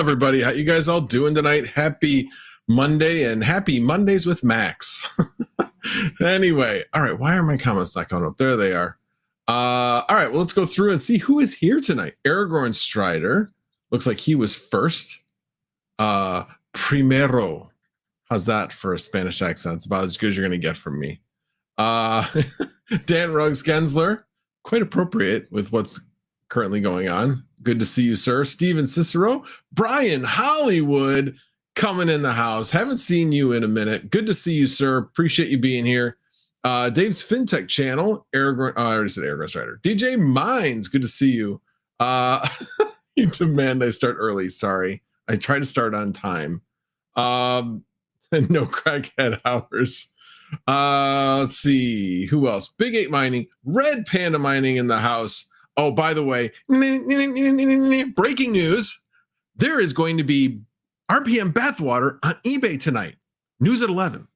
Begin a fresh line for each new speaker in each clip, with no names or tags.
everybody. How you guys all doing tonight? Happy Monday and happy Mondays with Max. Anyway, all right. Why are my comments not coming up? There they are. All right. Well, let's go through and see who is here tonight. Aragorn Strider. Looks like he was first. Primero. How's that for a Spanish accent? It's about as good as you're going to get from me. Dan Ruggs Gensler. Quite appropriate with what's currently going on. Good to see you, sir. Steven Cicero. Brian Hollywood coming in the house. Haven't seen you in a minute. Good to see you, sir. Appreciate you being here. Dave's FinTech channel. Aragorn, I already said Aragorn Strider. DJ Mines. Good to see you. You demand I start early. Sorry. I try to start on time. And no crackhead hours. Let's see. Who else? Big 8 Mining. Red Panda Mining in the house. Oh, by the way, breaking news. There is going to be RPM bathwater on eBay tonight. News at 11.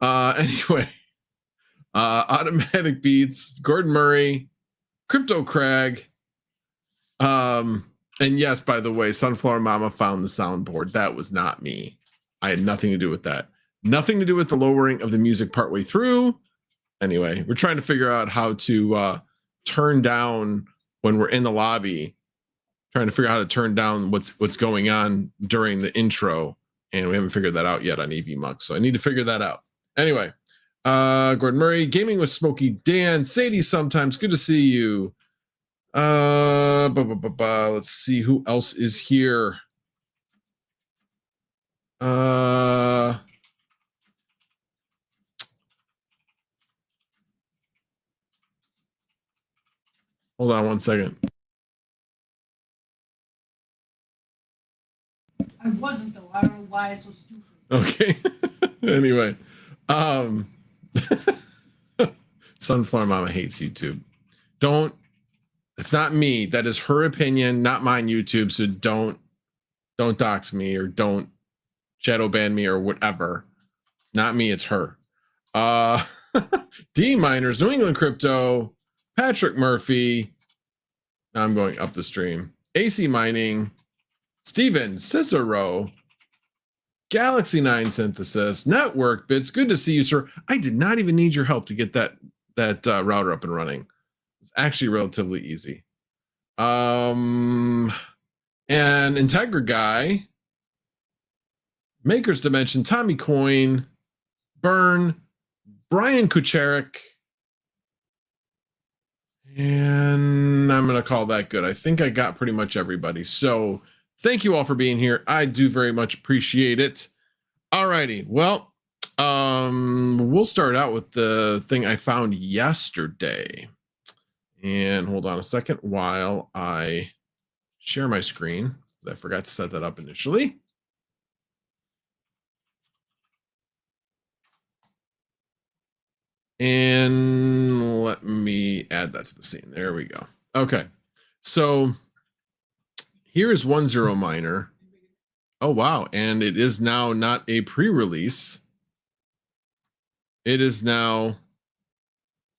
Anyway, Automatic Beats, Gordon Murray, Crypto Crag. And yes, by the way, Sunflower Mama found the soundboard. That was not me. I had nothing to do with that. Nothing to do with the lowering of the music partway through. Anyway, we're trying to figure out how to turn down when we're in the lobby, trying to figure out how to turn down what's going on during the intro. And we haven't figured that out yet on EVMux. So I need to figure that out. Anyway, Gordon Murray, Gaming with Smokey Dan, Sadie sometimes. Good to see you. Let's see who else is here. Hold on one second.
I wasn't though. I don't know why it's so stupid.
Okay. Anyway, Sunflower Mama hates YouTube. Don't. It's not me. That is her opinion, not mine. YouTube. So don't dox me or don't shadow ban me or whatever. It's not me. It's her. D Miners, New England Crypto. Patrick Murphy. Now I'm going up the stream. AC Mining. Steven Cicero. Galaxy 9 Synthesis. Network Bits. Good to see you, sir. I did not even need your help to get that router up and running. It's actually relatively easy. And Integra Guy. Maker's Dimension. Tommy Coin. Burn. Brian Kucharik. And I'm going to call that good. I think I got pretty much everybody. So thank you all for being here. I do very much appreciate it. All righty. Well, we'll start out with the thing I found yesterday. And hold on a second while I share my screen, because I forgot to set that up initially. And let me add that to the scene. There we go. Okay. So here is 1.0 Miner. Oh, wow. And it is now not a pre-release. It is now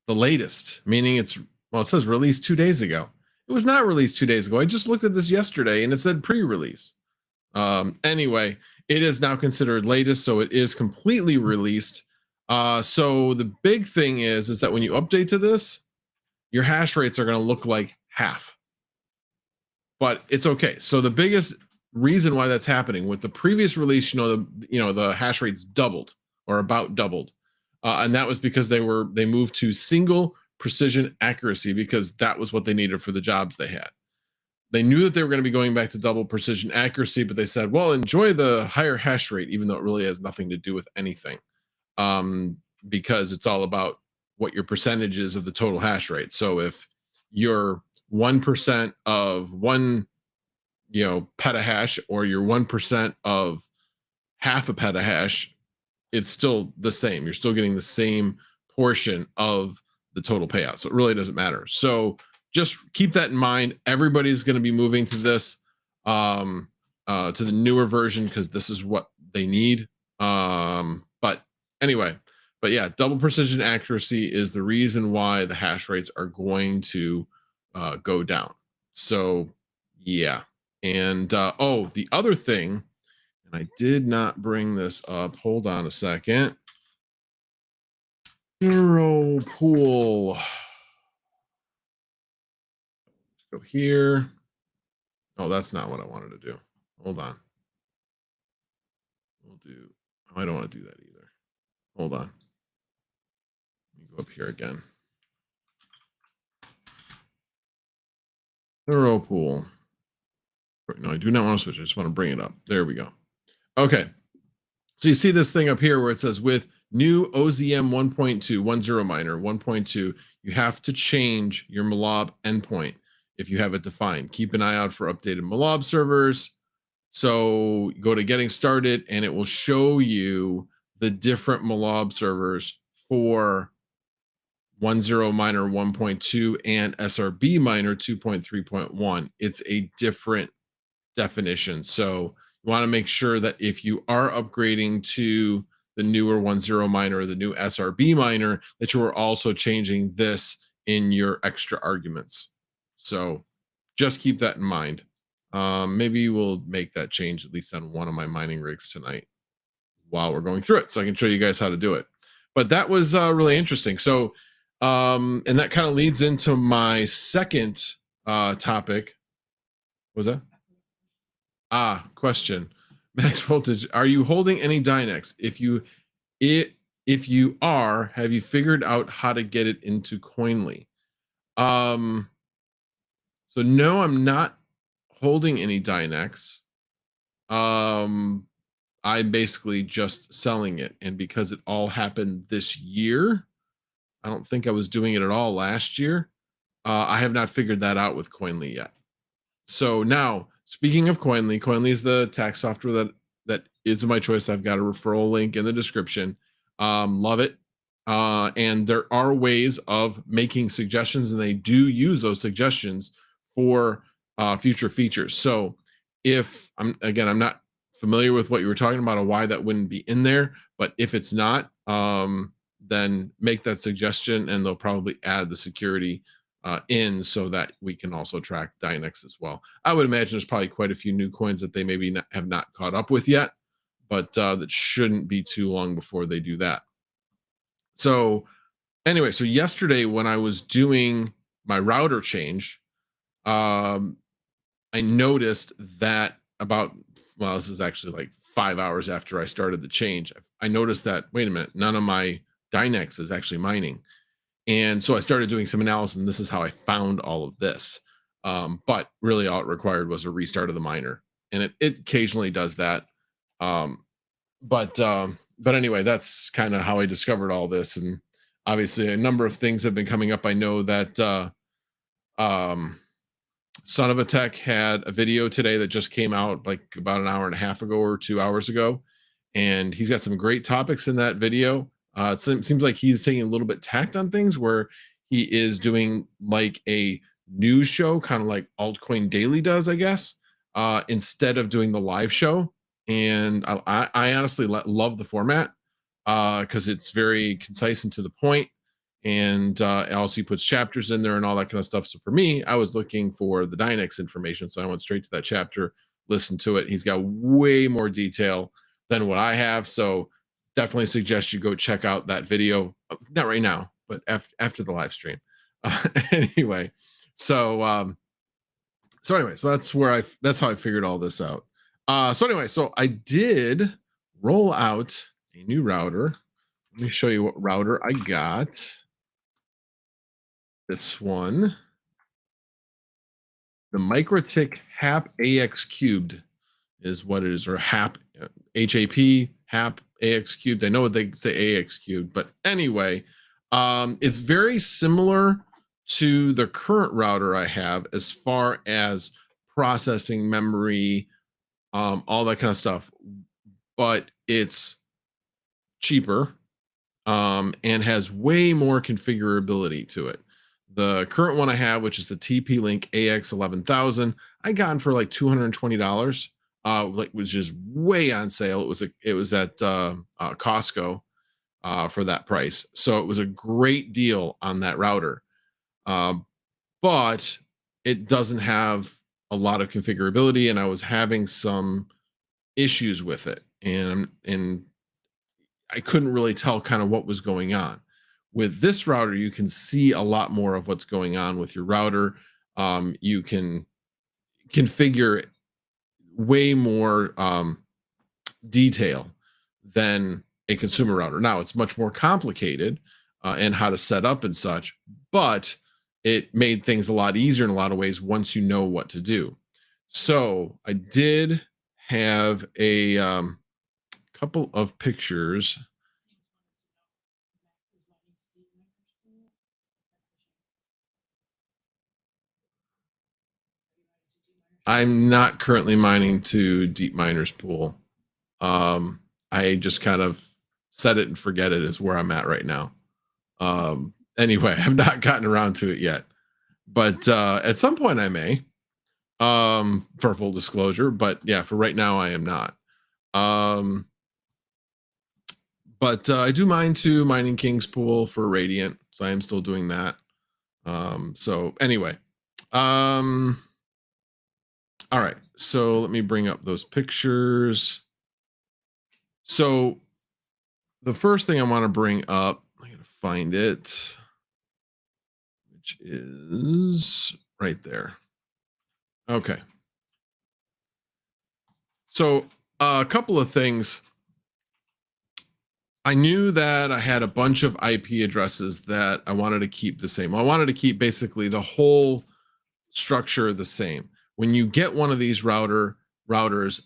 the latest, meaning it's, well, it says released 2 days ago. It was not released 2 days ago. I just looked at this yesterday and it said pre-release. Anyway, it is now considered latest, so it is completely released. So the big thing is that when you update to this, your hash rates are going to look like half. But it's okay. So the biggest reason why that's happening with the previous release, the hash rates doubled or about doubled, and that was because they moved to single precision accuracy because that was what they needed for the jobs they had. They knew that they were going to be going back to double precision accuracy, but they said, well, enjoy the higher hash rate, even though it really has nothing to do with anything. Because it's all about what your percentage is of the total hash rate. So if you're 1% of one, petahash, or you're 1% of half a petahash, it's still the same. You're still getting the same portion of the total payout. So it really doesn't matter. So just keep that in mind. Everybody's going to be moving to this, to the newer version, because this is what they need. But yeah, double precision accuracy is the reason why the hash rates are going to go down. So yeah, And oh, the other thing, and I did not bring this up. Hold on a second. Neuro pool. Go here. Oh, that's not what I wanted to do. Hold on. We'll do. Oh, I don't want to do that either. Hold on. Let me go up here again. Neuro pool. No, I do not want to switch. I just want to bring it up. There we go. Okay. So you see this thing up here where it says with new OZM 1.2, 10 miner 1.2, you have to change your Malob endpoint if you have it defined. Keep an eye out for updated Malob servers. So go to getting started and it will show you the different Malob servers for 10 miner 1.2 and SRB miner 2.3.1. It's a different definition. So you want to make sure that if you are upgrading to the newer 10 miner or the new SRB miner, that you are also changing this in your extra arguments. So just keep that in mind. Maybe we'll make that change at least on one of my mining rigs tonight while we're going through it, so I can show you guys how to do it. But that was really interesting. So, and that kind of leads into my second topic. What was that? Question. Max voltage. Are you holding any Dynex? If you are, have you figured out how to get it into Koinly? So no, I'm not holding any Dynex. I'm basically just selling it, and because it all happened this year, I don't think I was doing it at all last year. I have not figured that out with Koinly yet. So now, speaking of Koinly, Koinly is the tax software that is my choice. I've got a referral link in the description. Love it. And there are ways of making suggestions, and they do use those suggestions for future features. So if I'm not familiar with what you were talking about or why that wouldn't be in there, but if it's not, then make that suggestion and they'll probably add the security in so that we can also track Dynex as well. I would imagine there's probably quite a few new coins that they maybe have not caught up with yet, but that shouldn't be too long before they do that. So anyway, so yesterday when I was doing my router change, I noticed that this is actually like 5 hours after I started the change, I noticed that, wait a minute, none of my Dynex is actually mining. And so I started doing some analysis, and this is how I found all of this. But really all it required was a restart of the miner. And it occasionally does that. But anyway, that's kind of how I discovered all this. And obviously a number of things have been coming up. I know that Son of a Tech had a video today that just came out like about an hour and a half ago or 2 hours ago. And he's got some great topics in that video. It seems like he's taking a little bit tact on things where he is doing like a news show, kind of like Altcoin Daily does, I guess, instead of doing the live show. And I honestly love the format because it's very concise and to the point. And also he puts chapters in there and all that kind of stuff. So for me, I was looking for the Dynex information. So I went straight to that chapter, listened to it. He's got way more detail than what I have. So definitely suggest you go check out that video. Not right now, but after the live stream. Anyway, so that's how I figured all this out. So I did roll out a new router. Let me show you what router I got. This one, the MikroTik HAP AX cubed is what it is, or HAP, HAP AX cubed. I know what they say AX cubed, but anyway, it's very similar to the current router I have as far as processing memory, all that kind of stuff, but it's cheaper and has way more configurability to it. The current one I have, which is the TP-Link AX 11000, I got for like $220. Like was just way on sale. It was at Costco for that price, so it was a great deal on that router. But it doesn't have a lot of configurability, and I was having some issues with it, and I couldn't really tell kind of what was going on. With this router, you can see a lot more of what's going on with your router. You can configure way more detail than a consumer router. Now, it's much more complicated and how to set up and such, but it made things a lot easier in a lot of ways once you know what to do. So I did have a couple of pictures. I'm not currently mining to Deep Miner's pool. I just kind of set it and forget it is where I'm at right now. Anyway, I've not gotten around to it yet, but at some point I may, for full disclosure. But yeah, for right now I am not. But I do mine to Mining King's pool for Radiant, so I am still doing that. So anyway, all right. So let me bring up those pictures. So the first thing I want to bring up, I'm going to find it, which is right there. Okay. So a couple of things. I knew that I had a bunch of IP addresses that I wanted to keep the same. I wanted to keep basically the whole structure the same. When you get one of these routers,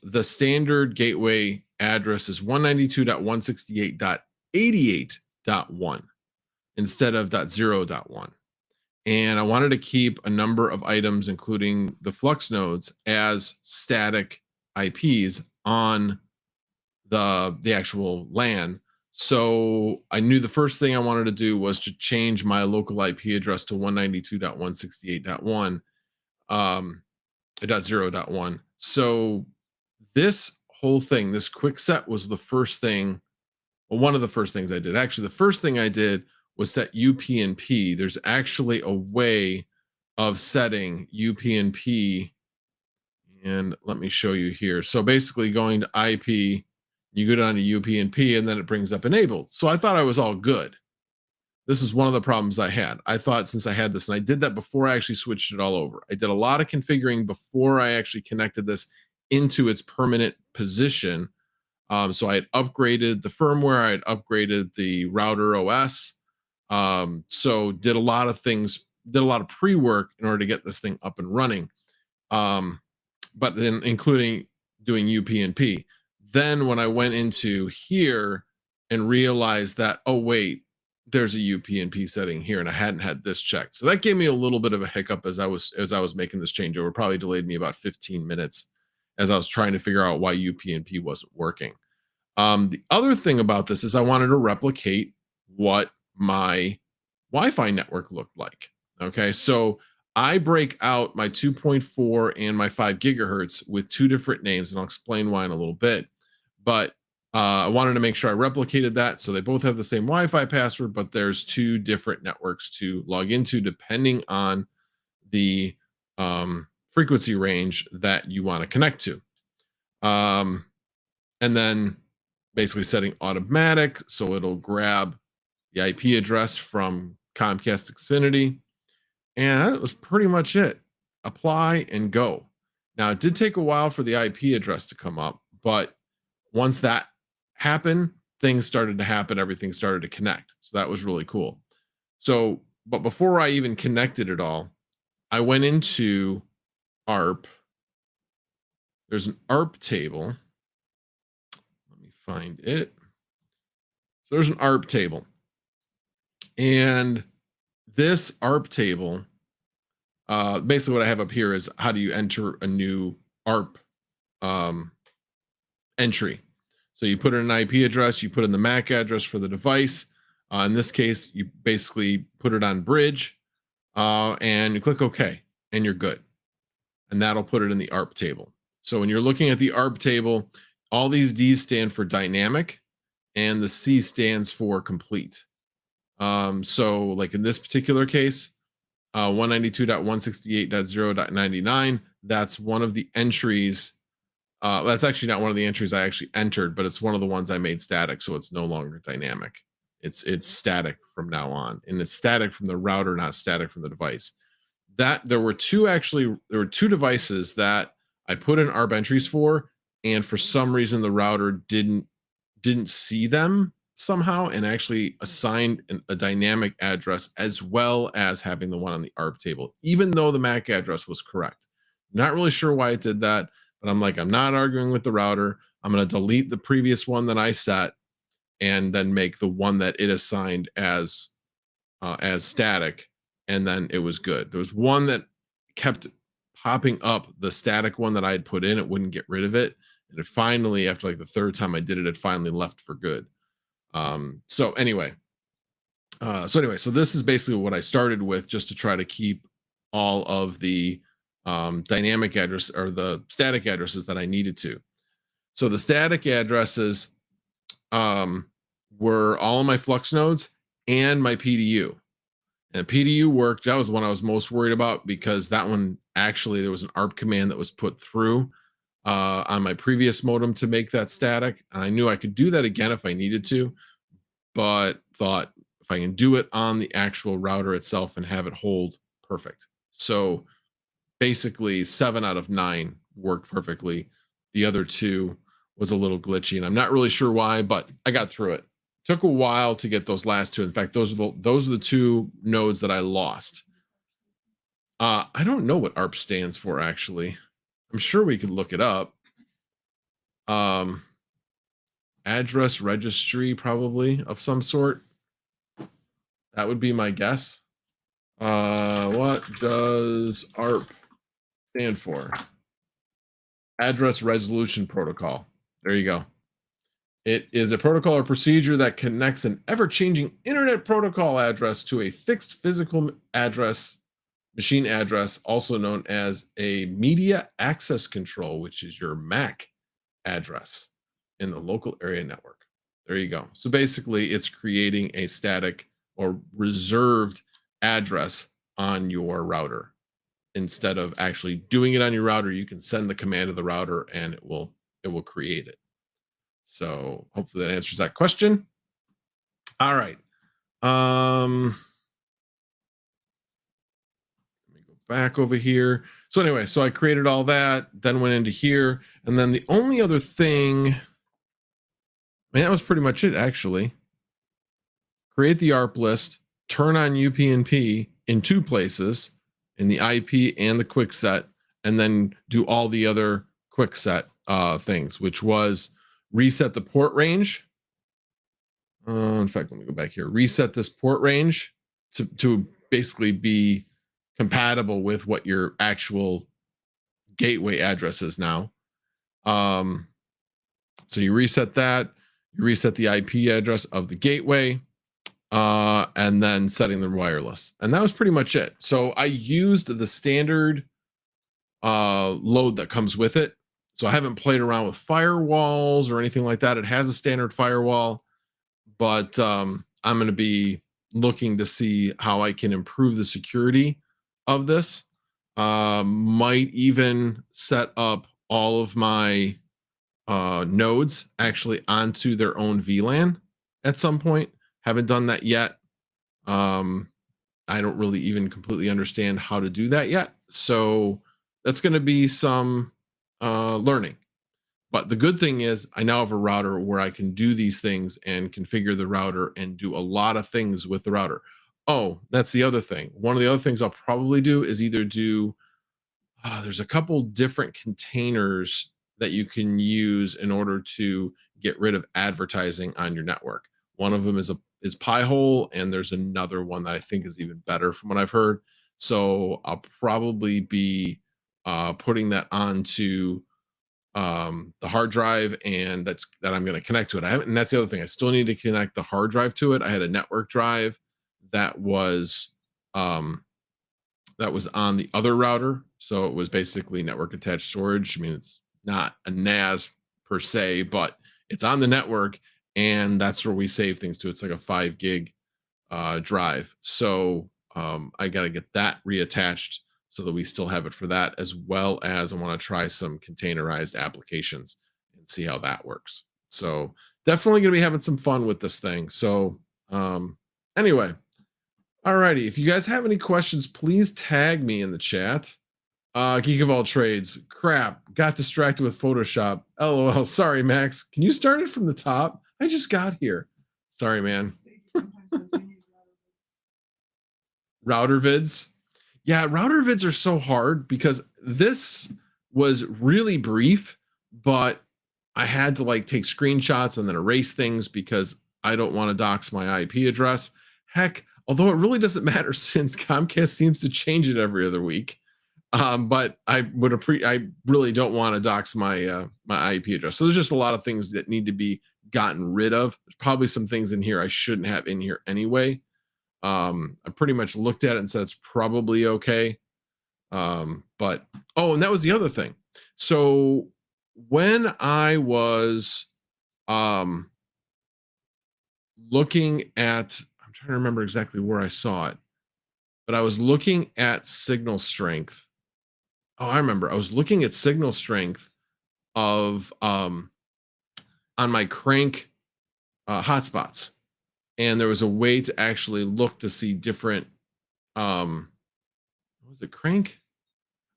the standard gateway address is 192.168.88.1 instead of .0.1. And I wanted to keep a number of items, including the flux nodes, as static IPs on the actual LAN. So I knew the first thing I wanted to do was to change my local IP address to 192.168.1, .0.1. So this whole thing, this quick set was the first thing, well, one of the first things I did. Actually, the first thing I did was set UPnP. There's actually a way of setting UPnP, and let me show you here. So basically going to IP, you go down to UPnP, and then it brings up enabled. So I thought I was all good. This is one of the problems I had. I thought since I had this, and I did that before I actually switched it all over. I did a lot of configuring before I actually connected this into its permanent position. So I had upgraded the firmware, I had upgraded the router OS. So did a lot of things, did a lot of pre-work in order to get this thing up and running. But then including doing UPnP. Then when I went into here and realized that, oh wait, there's a UPnP setting here, and I hadn't had this checked. So that gave me a little bit of a hiccup as I was making this changeover. Probably delayed me about 15 minutes as I was trying to figure out why UPnP wasn't working. The other thing about this is I wanted to replicate what my Wi-Fi network looked like. Okay, so I break out my 2.4 and my 5 gigahertz with two different names, and I'll explain why in a little bit. But I wanted to make sure I replicated that so they both have the same Wi-Fi password, but there's two different networks to log into depending on the frequency range that you want to connect to. And then basically setting automatic, so it'll grab the IP address from Comcast Xfinity. And that was pretty much it. Apply and go. Now, it did take a while for the IP address to come up, but once that happened, things started to happen. Everything started to connect. So that was really cool. So, but before I even connected it all, I went into ARP. There's an ARP table. Let me find it. So there's an ARP table. And this ARP table, basically what I have up here is how do you enter a new ARP entry. So you put in an IP address, you put in the MAC address for the device. In this case, you basically put it on bridge and you click OK, and you're good. And that'll put it in the ARP table. So when you're looking at the ARP table, all these D's stand for dynamic and the C stands for complete. So like in this particular case, 192.168.0.99. That's one of the entries. That's actually not one of the entries I actually entered, but it's one of the ones I made static, so it's no longer dynamic. It's static from now on, and it's static from the router, not static from the device. There were two devices that I put in ARP entries for, and for some reason the router didn't see them somehow and actually assigned a dynamic address as well as having the one on the ARP table, even though the MAC address was correct. Not really sure why it did that, but I'm like, I'm not arguing with the router. I'm going to delete the previous one that I set and then make the one that it assigned as static, and then it was good. There was one that kept popping up, the static one that I had put in, it wouldn't get rid of it. And it finally, after like the third time I did it, it finally left for good. So anyway, so this is basically what I started with, just to try to keep all of the dynamic address or the static addresses that I needed to. So the static addresses were all of my flux nodes and my PDU. And PDU worked. That was the one I was most worried about, because that one, actually, there was an ARP command that was put through on my previous modem to make that static. And I knew I could do that again if I needed to, but thought if I can do it on the actual router itself and have it hold, perfect. So basically 7 out of 9 worked perfectly. The other 2 was a little glitchy, and I'm not really sure why, but I got through it. Took a while to get those last 2. In fact, those are the 2 nodes that I lost. I don't know what ARP stands for, actually. I'm sure we could look it up. Address registry, probably, of some sort. That would be my guess. What does ARP stand for? Address Resolution Protocol. There you go. It is a protocol or procedure that connects an ever-changing internet protocol address to a fixed physical address, machine address, also known as a media access control, which is your MAC address in the local area network. There you go. So basically, it's creating a static or reserved address on your router. Instead of actually doing it on your router, you can send the command to the router and it will create it. So hopefully that answers that question. All right. Let me go back over here. So anyway, so I created all that, then went into here, and then the only other thing, I mean, that was pretty much it, actually. Create the ARP list, turn on UPnP in 2 places, in the IP and the quick set, and then do all the other quick set things, which was reset the port range. In fact, let me go back here. Reset this port range to basically be compatible with what your actual gateway address is now. So you reset that. You reset the IP address of the gateway, and then setting the wireless. And that was pretty much it. So I used the standard load that comes with it. So I haven't played around with firewalls or anything like that. It has a standard firewall, but I'm going to be looking to see how I can improve the security of this. Might even set up all of my nodes actually onto their own VLAN at some point. Haven't done that yet. I don't really even completely understand how to do that yet. So that's going to be some learning. But the good thing is I now have a router where I can do these things and configure the router and do a lot of things with the router. Oh, that's the other thing. One of the other things I'll probably do is either do, there's a couple different containers that you can use in order to get rid of advertising on your network. One of them is Pi-hole, and there's another one that I think is even better from what I've heard. So I'll probably be putting that onto the hard drive, and that I'm going to connect to it. And that's the other thing. I still need to connect the hard drive to it. I had a network drive that was on the other router, so it was basically network attached storage. I mean, it's not a NAS per se, but it's on the network, and that's where we save things to. It's like a 5 gig drive. So I got to get that reattached so that we still have it for that, as well as I want to try some containerized applications and see how that works. So definitely going to be having some fun with this thing. So anyway, alrighty. If you guys have any questions, please tag me in the chat. Geek of all trades. Crap. Got distracted with Photoshop. LOL. Sorry, Max. Can you start it from the top? I just got here. Sorry, man. Router vids. Yeah, router vids are so hard because this was really brief, but I had to like take screenshots and then erase things because I don't want to dox my IP address. Heck, although it really doesn't matter since Comcast seems to change it every other week. But I really don't want to dox my my IP address. So there's just a lot of things that need to be gotten rid of. There's probably some things in here I shouldn't have in here anyway. I pretty much looked at it and said it's probably okay. But oh, and that was the other thing. So when I was looking at, I'm trying to remember exactly where I saw it, but I was looking at signal strength. Oh, I remember. I was looking at signal strength of on my crank hotspots. And there was a way to actually look to see different what was it, crank?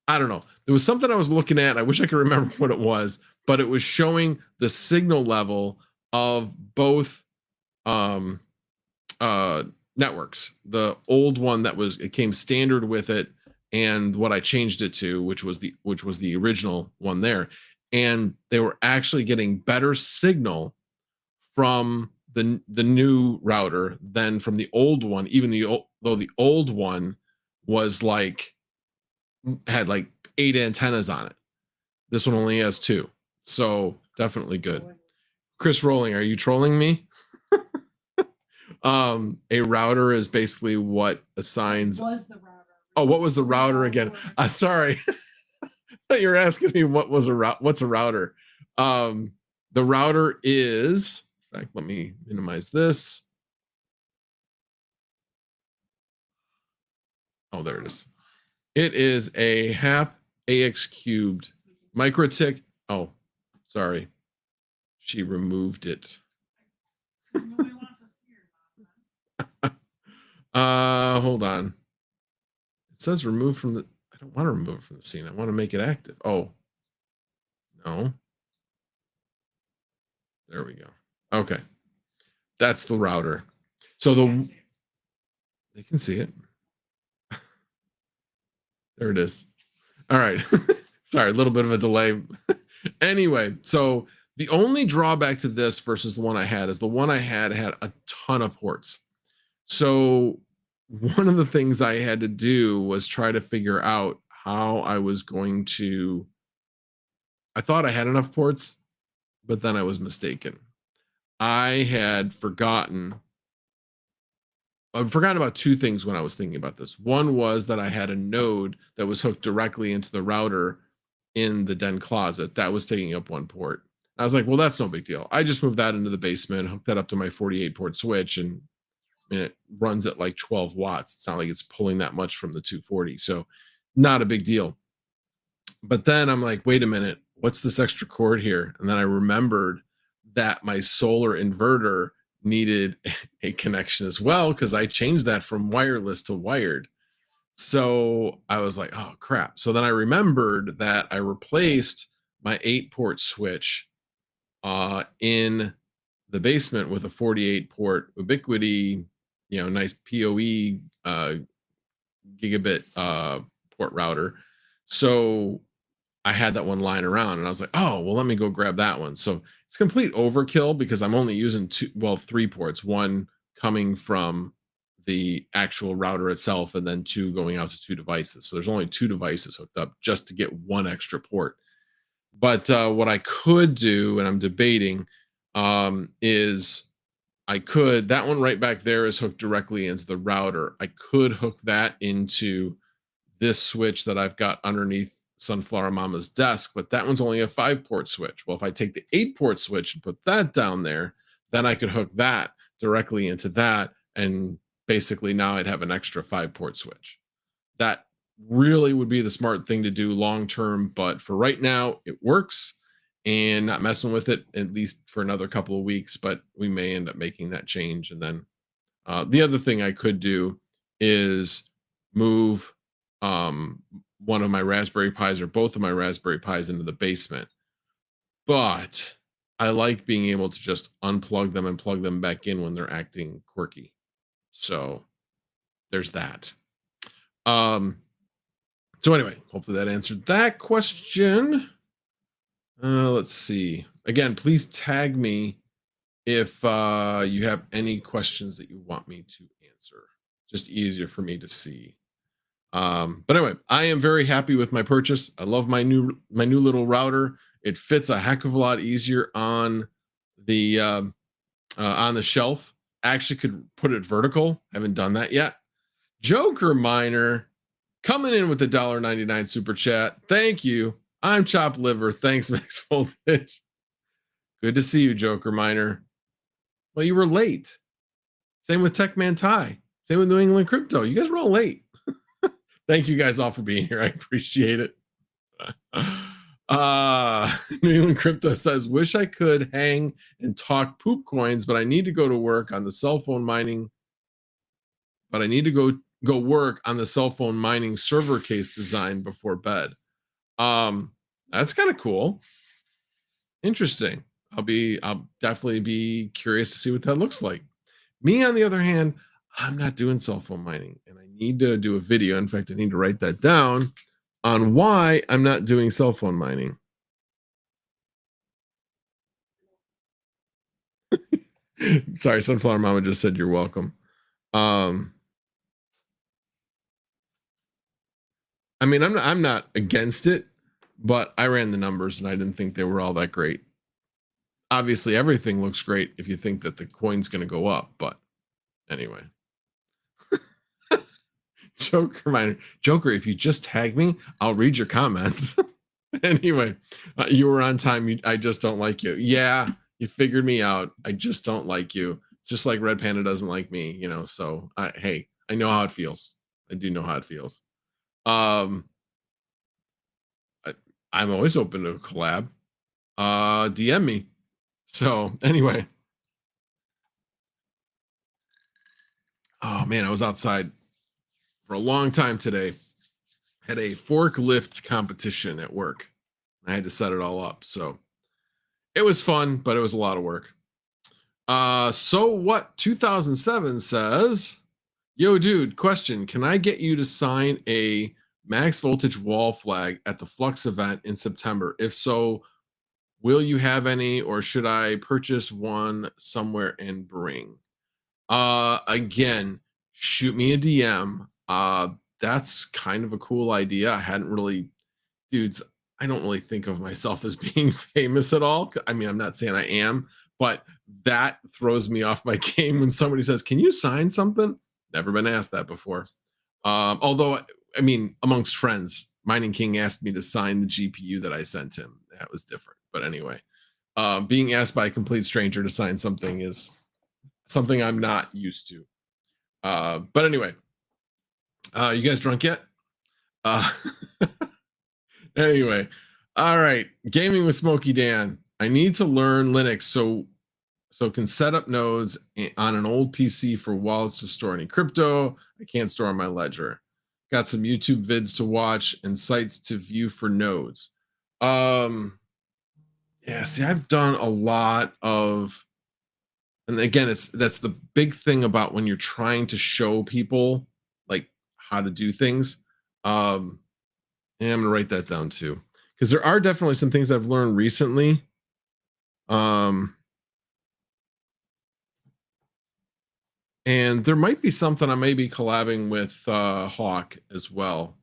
I don't know. There was something I was looking at. I wish I could remember what it was, but it was showing the signal level of both networks. The old one that was, it came standard with it, and what I changed it to, which was the original one there. And they were actually getting better signal from the new router than from the old one, even though the old one was like, had like 8 antennas on it. This one only has 2. So definitely good. Chris Rolling, are you trolling me? A router is basically what assigns.
What was the router?
Oh, what was the router again? Sorry. You're asking me what's a router. The router is, in fact, let me minimize this. Oh, there it is. It is a HAP AX cubed MikroTik. Oh, sorry. She removed it. Hold on. It says remove from the, I don't want to remove it from the scene. I want to make it active. Oh, no. There we go. Okay. That's the router. So they can see it. There it is. All right. Sorry, a little bit of a delay. Anyway, so the only drawback to this versus the one I had is the one I had a ton of ports. So one of the things I had to do was try to figure out how I was going to, I thought I had enough ports, but then I was mistaken. I had forgotten about 2 things when I was thinking about this. One was that I had a node that was hooked directly into the router in the den closet that was taking up 1 port. I was like, well, that's no big deal. I just moved that into the basement, hooked that up to my 48 port switch, and it runs at like 12 watts. It's not like it's pulling that much from the 240. So not a big deal. But then I'm like, wait a minute, what's this extra cord here? And then I remembered that my solar inverter needed a connection as well, because I changed that from wireless to wired. So I was like, oh crap. So then I remembered that I replaced my 8-port switch in the basement with a 48-port Ubiquiti, nice PoE gigabit port router. So I had that one lying around, and I was like, oh, well, let me go grab that one. So it's complete overkill because I'm only using 3 ports, 1 coming from the actual router itself, and then 2 going out to 2 devices. So there's only 2 devices hooked up just to get 1 extra port. But what I could do, and I'm debating, is I could, that one right back there is hooked directly into the router. I could hook that into this switch that I've got underneath Sunflower Mama's desk, but that one's only a 5-port switch. Well, if I take the 8-port switch and put that down there, then I could hook that directly into that and basically now I'd have an extra 5-port switch. That really would be the smart thing to do long term, but for right now it works, and not messing with it at least for another couple of weeks. But we may end up making that change. And then the other thing I could do is move one of my Raspberry Pis or both of my Raspberry Pis into the basement. But I like being able to just unplug them and plug them back in when they're acting quirky. So there's that. So anyway, hopefully that answered that question. Let's see. Again, please tag me if you have any questions that you want me to answer. Just easier for me to see. But anyway, I am very happy with my purchase. I love my new little router. It fits a heck of a lot easier on the shelf. I actually could put it vertical. I haven't done that yet. Joker Miner coming in with the $1.99 super chat. Thank you. I'm Chopped Liver. Thanks, Max Voltage. Good to see you, Joker Miner. Well, you were late. Same with Techman Ty. Same with New England Crypto. You guys were all late. Thank you guys all for being here. I appreciate it. New England Crypto says, wish I could hang and talk poop coins, but I need to go to work on the cell phone mining. But I need to go work on the cell phone mining server case design before bed. That's kind of cool. Interesting. I'll definitely be curious to see what that looks like. Me, on the other hand, I'm not doing cell phone mining, and I need to do a video. In fact, I need to write that down on why I'm not doing cell phone mining. Sorry, Sunflower Mama just said you're welcome. I mean, I'm not against it, but I ran the numbers and I didn't think they were all that great. Obviously, everything looks great if you think that the coin's going to go up, but anyway. Joker Miner. Joker, if you just tag me, I'll read your comments. Anyway, you were on time. I just don't like you. Yeah, you figured me out. I just don't like you. It's just like Red Panda doesn't like me, you know. So, hey, I know how it feels. I do know how it feels. I'm always open to a collab. DM me. So, anyway. Oh man, I was outside for a long time today. Had a forklift competition at work. I had to set it all up. So it was fun, but it was a lot of work. So what 2007 says, yo dude, question, can I get you to sign a max voltage wall flag at the Flux event in September? If so, will you have any, or should I purchase one somewhere and bring? Again, shoot me a DM. That's kind of a cool idea. I hadn't really, dudes, I don't really think of myself as being famous at all. I mean, I'm not saying I am, but that throws me off my game when somebody says, can you sign something? Never been asked that before. Although, I mean, amongst friends, Mining King asked me to sign the GPU that I sent him. That was different. But anyway, being asked by a complete stranger to sign something is something I'm not used to. But anyway, you guys drunk yet? Anyway, all right. Gaming with Smokey Dan. I need to learn Linux so can set up nodes on an old PC for wallets to store any crypto I can't store on my ledger. Got some YouTube vids to watch and sites to view for nodes. Yeah, see, I've done a lot of, and again, that's the big thing about when you're trying to show people like how to do things. And I'm gonna write that down too, because there are definitely some things I've learned recently. And there might be something I may be collabing with Hawk as well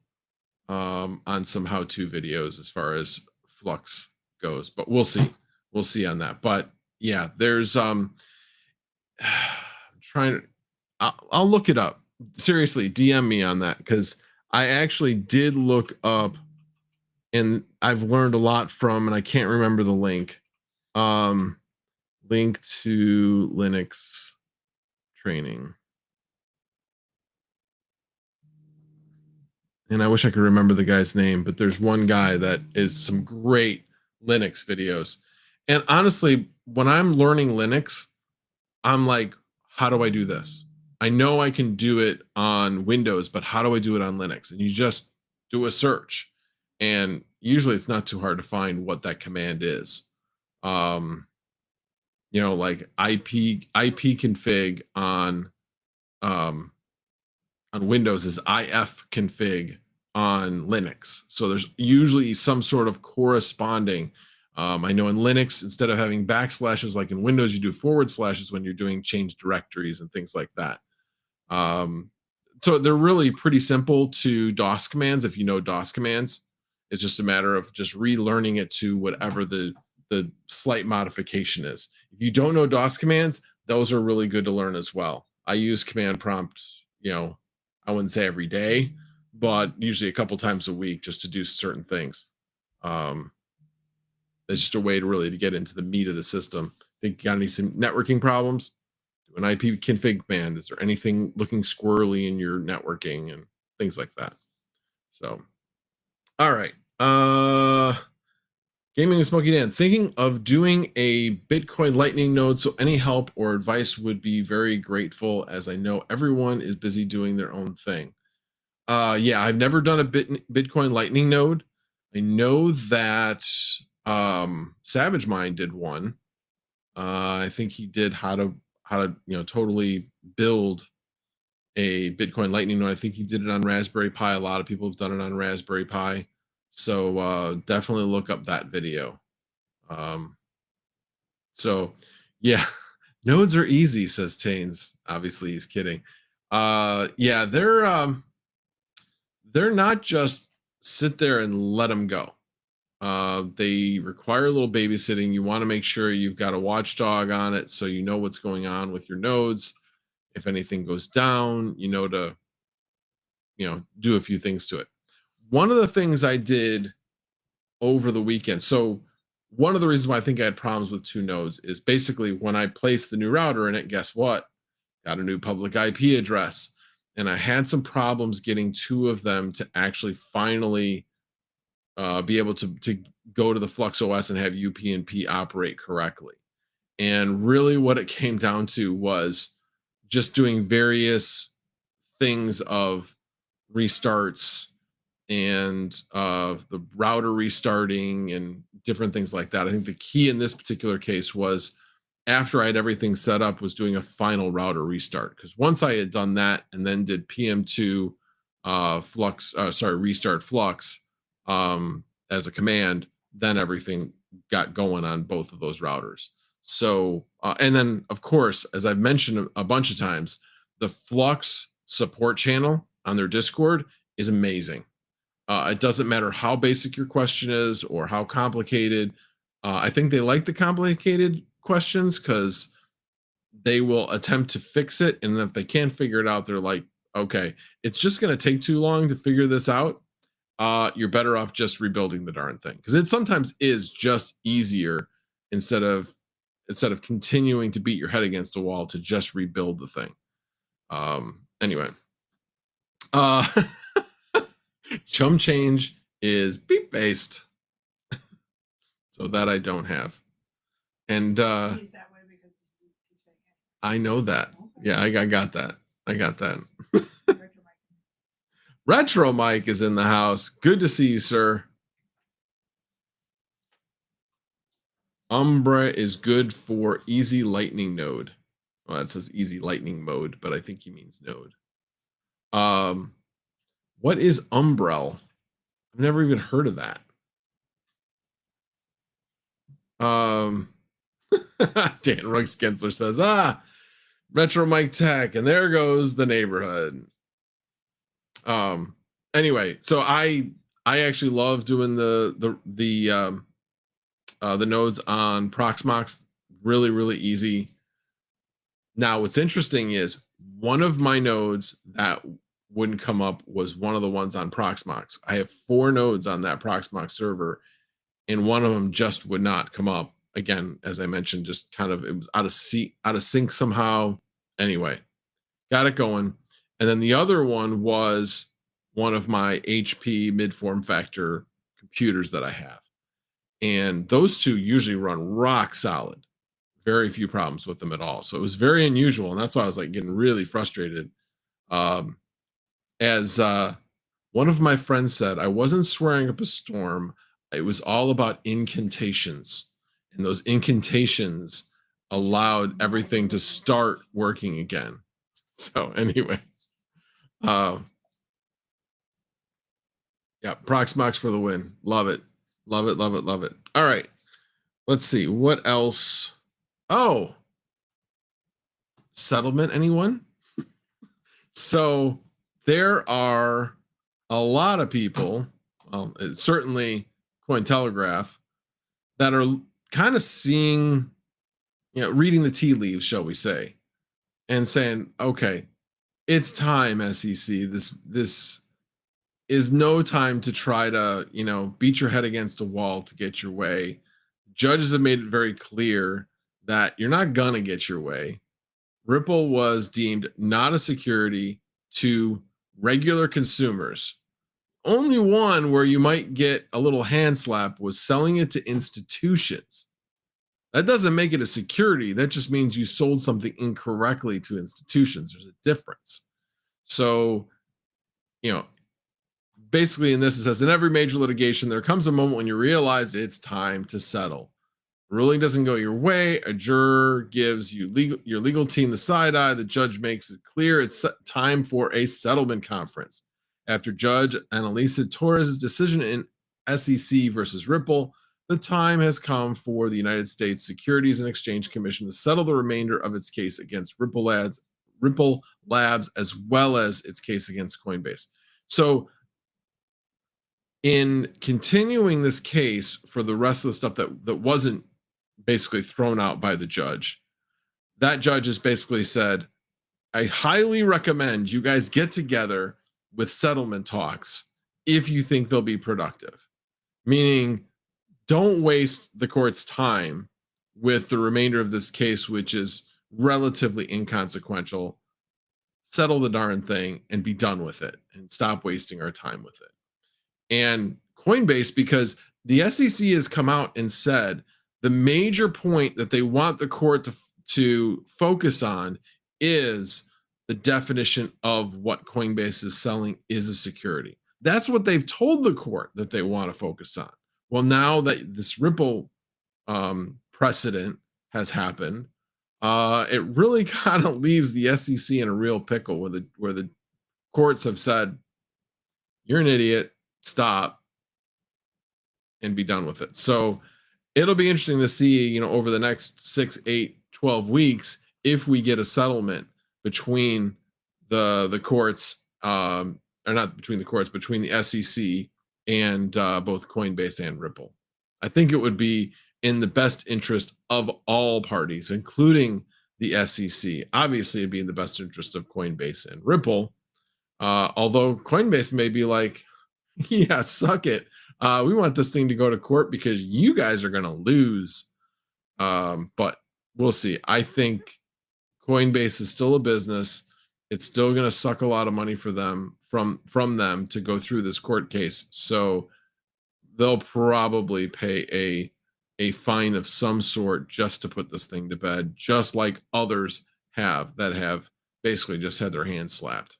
on some how-to videos as far as Flux goes, but we'll see. We'll see on that. But yeah, there's I'll look it up. Seriously, DM me on that, because I actually did look up and I've learned a lot from, and I can't remember the link. Link to Linux training. and I wish I could remember the guy's name, but there's one guy that is some great Linux videos. And honestly, when I'm learning Linux, I'm like, how do I do this? I know I can do it on Windows, but how do I do it on Linux? And you just do a search. And usually it's not too hard to find what that command is. You know, like IP config on Windows is ifconfig on Linux. So there's usually some sort of corresponding. I know in Linux, instead of having backslashes like in Windows, you do forward slashes when you're doing change directories and things like that. So they're really pretty simple to DOS commands. If you know DOS commands, it's just a matter of just relearning it to whatever the slight modification is. If you don't know DOS commands, those are really good to learn as well. I use command prompt, you know, I wouldn't say every day, but usually a couple times a week just to do certain things. It's just a way to really get into the meat of the system. Think you got any some networking problems? Do an IP config command. Is there anything looking squirrely in your networking and things like that? So, all right. Gaming with Smoky Dan, thinking of doing a Bitcoin Lightning node, so any help or advice would be very grateful, as I know everyone is busy doing their own thing. Yeah, I've never done a Bitcoin Lightning node. I know that Savage Mind did one. I think he did how to totally build a Bitcoin Lightning node. I think he did it on Raspberry Pi. A lot of people have done it on Raspberry Pi. So definitely look up that video. So yeah, nodes are easy, says Taines. Obviously he's kidding. Yeah, they're not just sit there and let them go. They require a little babysitting. You want to make sure you've got a watchdog on it so you know what's going on with your nodes. If anything goes down, you know to do a few things to it. One of the things I did over the weekend. So one of the reasons why I think I had problems with two nodes is basically when I placed the new router in it, guess what? Got a new public IP address. And I had some problems getting two of them to actually finally be able to go to the Flux OS and have UPnP operate correctly. And really what it came down to was just doing various things of restarts and the router restarting and different things like that. I think the key in this particular case was after I had everything set up was doing a final router restart, because once I had done that and then did PM2 restart Flux as a command, then everything got going on both of those routers. So and then of course, as I've mentioned a bunch of times, the Flux support channel on their Discord is amazing. It doesn't matter how basic your question is or how complicated. I think they like the complicated questions because they will attempt to fix it. And if they can't figure it out, they're like, okay, it's just going to take too long to figure this out. You're better off just rebuilding the darn thing, because it sometimes is just easier instead of continuing to beat your head against a wall to just rebuild the thing. Anyway. Chum change is beep based, so that I don't have, and I know that. Yeah, I got that. I got that. Retro Mike is in the house. Good to see you, sir. Umbra is good for easy lightning node. Well, it says easy lightning mode, but I think he means node. What is Umbrel? I've never even heard of that. Dan Ruggs Gensler says, Retro Mike Tech, and there goes the neighborhood. Anyway, so I actually love doing the nodes on Proxmox. Really, really easy. Now, what's interesting is one of my nodes that wouldn't come up was one of the ones on Proxmox. I have 4 nodes on that Proxmox server, and one of them just would not come up. Again, as I mentioned, just kind of it was out of sync somehow. Anyway, got it going. And then the other one was one of my HP mid form factor computers that I have. And those two usually run rock solid. Very few problems with them at all. So it was very unusual. And that's why I was like getting really frustrated. As one of my friends said, I wasn't swearing up a storm. It was all about incantations. And those incantations allowed everything to start working again. So anyway, yeah, Proxmox for the win. Love it. Love it, love it, love it. All right. Let's see. What else? Oh, settlement, anyone? So there are a lot of people, well, certainly Cointelegraph, that are kind of seeing, reading the tea leaves, shall we say, and saying, okay, it's time, SEC. This is no time to try to, beat your head against a wall to get your way. Judges have made it very clear that you're not gonna get your way. Ripple was deemed not a security to regular consumers. Only one where you might get a little hand slap was selling it to institutions. That doesn't make it a security. That just means you sold something incorrectly to institutions. There's a difference. So, basically in this, it says, in every major litigation, there comes a moment when you realize it's time to settle. Ruling doesn't go your way. A juror gives you your legal team the side eye. The judge makes it clear it's time for a settlement conference. After Judge Annalisa Torres' decision in SEC versus Ripple, the time has come for the United States Securities and Exchange Commission to settle the remainder of its case against Ripple Labs, as well as its case against Coinbase. So, in continuing this case for the rest of the stuff that wasn't basically thrown out by the judge, that judge has basically said, I highly recommend you guys get together with settlement talks if you think they'll be productive. Meaning, don't waste the court's time with the remainder of this case, which is relatively inconsequential. Settle the darn thing and be done with it and stop wasting our time with it. And Coinbase, because the SEC has come out and said the major point that they want the court to focus on is the definition of what Coinbase is selling is a security. That's what they've told the court that they want to focus on. Well, now that this Ripple precedent has happened, it really kind of leaves the SEC in a real pickle where the courts have said, you're an idiot, stop, and be done with it. So it'll be interesting to see, over the next 6, 8, 12 weeks, if we get a settlement between the courts, or not between the courts, between the SEC and both Coinbase and Ripple. I think it would be in the best interest of all parties, including the SEC. Obviously, it'd be in the best interest of Coinbase and Ripple. Although Coinbase may be like, yeah, suck it. We want this thing to go to court because you guys are going to lose. But we'll see. I think Coinbase is still a business. It's still going to suck a lot of money for them from them to go through this court case. So they'll probably pay a fine of some sort just to put this thing to bed, just like others have that have basically just had their hands slapped.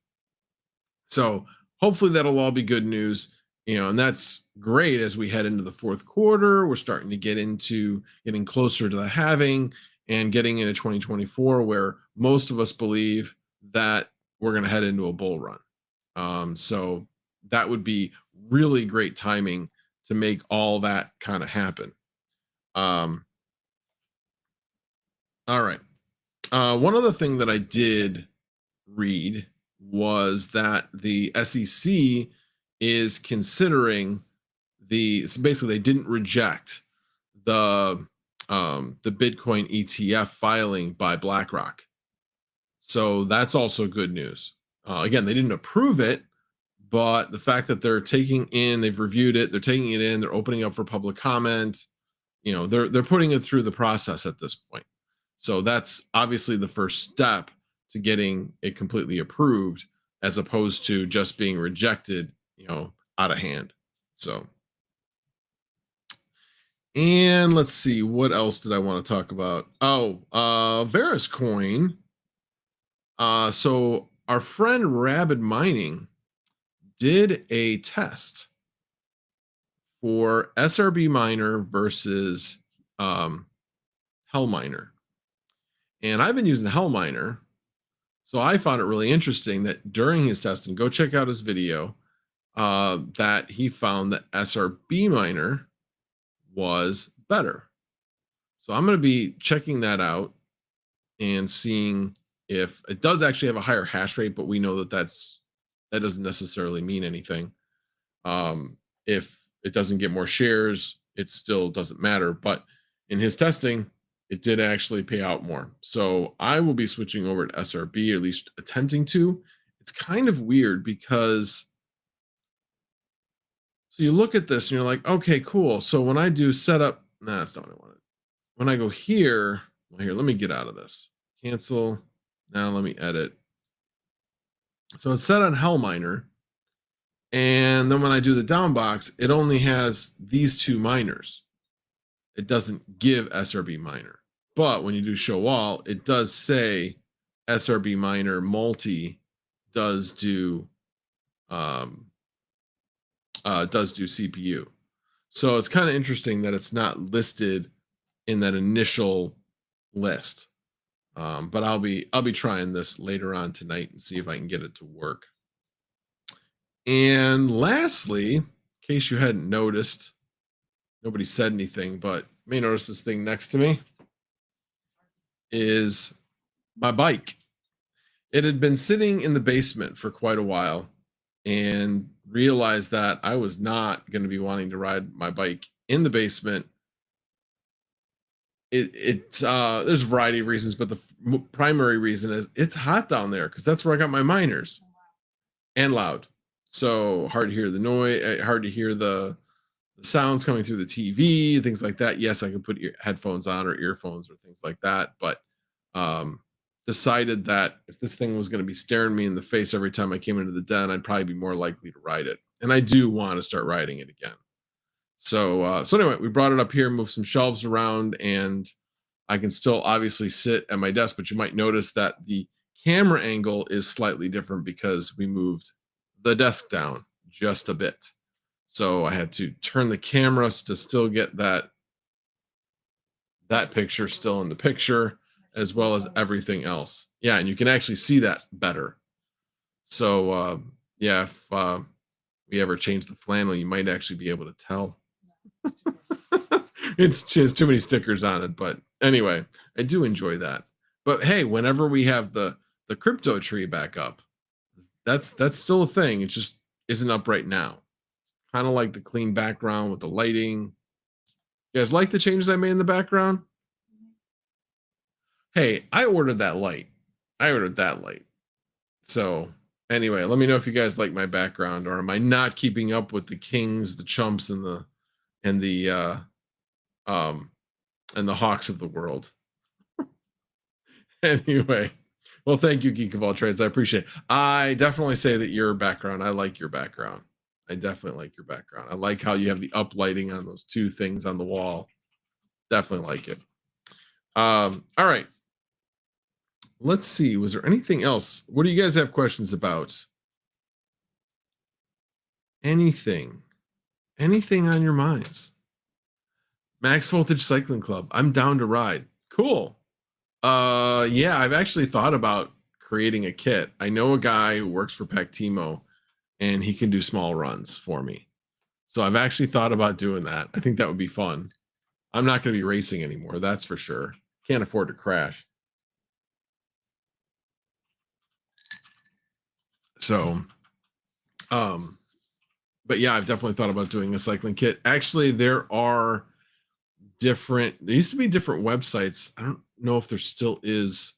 So hopefully that'll all be good news, and that's great as we head into the fourth quarter. We're starting to get into getting closer to the halving and getting into 2024, where most of us believe that we're going to head into a bull run. So that would be really great timing to make all that kind of happen. All right. One other thing that I did read was that the SEC is considering so basically they didn't reject the Bitcoin ETF filing by BlackRock. So that's also good news. Again, they didn't approve it, but the fact that they're they've reviewed it, they're taking it in, they're opening up for public comment, they're putting it through the process at this point. So that's obviously the first step to getting it completely approved. as opposed to just being rejected, out of hand. So, and let's see, what else did I want to talk about? Oh, Verus Coin. So our friend Rabid Mining did a test for SRB Miner versus Hell Miner. And I've been using Hell Miner. So I found it really interesting that during his testing, go check out his video, that he found that SRB Miner was better. So I'm going to be checking that out and seeing if it does actually have a higher hash rate, but we know that that doesn't necessarily mean anything. If it doesn't get more shares, it still doesn't matter. But in his testing, it did actually pay out more. So I will be switching over to SRB, or at least attempting to. It's kind of weird because, so you look at this and you're like, okay, cool. So when I do setup, nah, that's not what I wanted. When I go here, well, here, let me get out of this. Cancel. Now let me edit. So it's set on Hell Miner. And then when I do the down box, it only has these two miners. It doesn't give SRB Miner. But when you do show all, it does say SRB Miner multi does do CPU. So it's kind of interesting that it's not listed in that initial list. But I'll be trying this later on tonight and see if I can get it to work. And lastly, in case you hadn't noticed, nobody said anything, but you may notice this thing next to me is my bike. It had been sitting in the basement for quite a while, and realized that I was not going to be wanting to ride my bike in the basement. There's a variety of reasons, but the primary reason is it's hot down there because that's where I got my miners, and loud. So hard to hear the noise, hard to hear the sounds coming through the TV, things like that. Yes, I could put headphones on or earphones or things like that, but decided that if this thing was going to be staring me in the face every time I came into the den, I'd probably be more likely to ride it. And I do want to start riding it again. So anyway, we brought it up here, moved some shelves around, and I can still obviously sit at my desk, but you might notice that the camera angle is slightly different because we moved the desk down just a bit. So I had to turn the cameras to still get that picture still in the picture, as well as everything else. Yeah, and you can actually see that better. So yeah, if we ever change the flannel, you might actually be able to tell. It's just too many stickers on it, but anyway, I do enjoy that. But hey, whenever we have the crypto tree back up, that's still a thing. It just isn't up right now. Kind of like the clean background with the lighting. You guys like the changes I made in the background? Hey, I ordered that light. So anyway, let me know if you guys like my background, or am I not keeping up with the kings, the chumps, and the hawks of the world. Anyway, well, thank you, Geek of All Trades. I appreciate it. I definitely say that your background, I like your background. I definitely like your background. I like how you have the up lighting on those two things on the wall. Definitely like it. All right. Let's see. Was there anything else? What do you guys have questions about? Anything on your minds? Max Voltage Cycling Club. I'm down to ride. Cool. Yeah, I've actually thought about creating a kit. I know a guy who works for Pactimo, and he can do small runs for me. So I've actually thought about doing that. I think that would be fun. I'm not going to be racing anymore, that's for sure. Can't afford to crash. So, but yeah, I've definitely thought about doing a cycling kit. Actually, there used to be different websites. I don't know if there still is.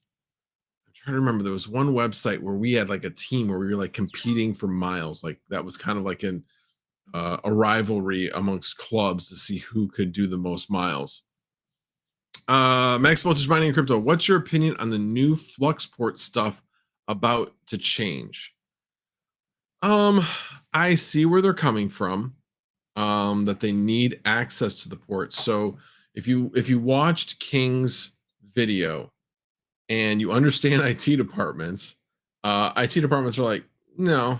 I'm trying to remember. There was one website where we had like a team where we were like competing for miles. Like that was kind of like a rivalry amongst clubs to see who could do the most miles. Max Voltage Mining and Crypto. What's your opinion on the new Fluxport stuff about to change? I see where they're coming from. That they need access to the ports. So if you watched King's video and you understand IT departments, IT departments are like, no,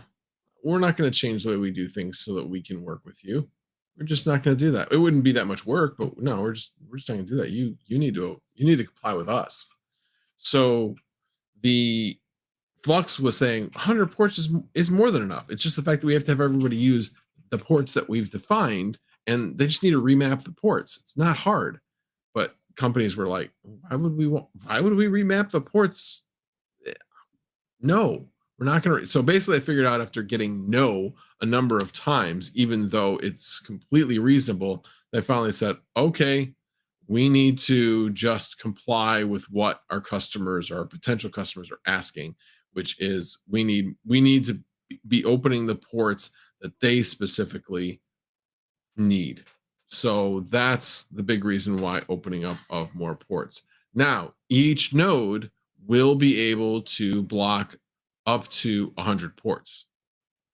we're not going to change the way we do things so that we can work with you. We're just not going to do that. It wouldn't be that much work, but no, we're just not going to do that. You need to comply with us. So the Flux was saying 100 ports is more than enough. It's just the fact that we have to have everybody use the ports that we've defined, and they just need to remap the ports. It's not hard, but companies were like, why would we remap the ports? No, we're not going to. So basically I figured out after getting no a number of times, even though it's completely reasonable, they finally said, okay, we need to just comply with what our customers or our potential customers are asking, which is we need to be opening the ports that they specifically need. So that's the big reason why opening up of more ports. Now, each node will be able to block up to 100 ports.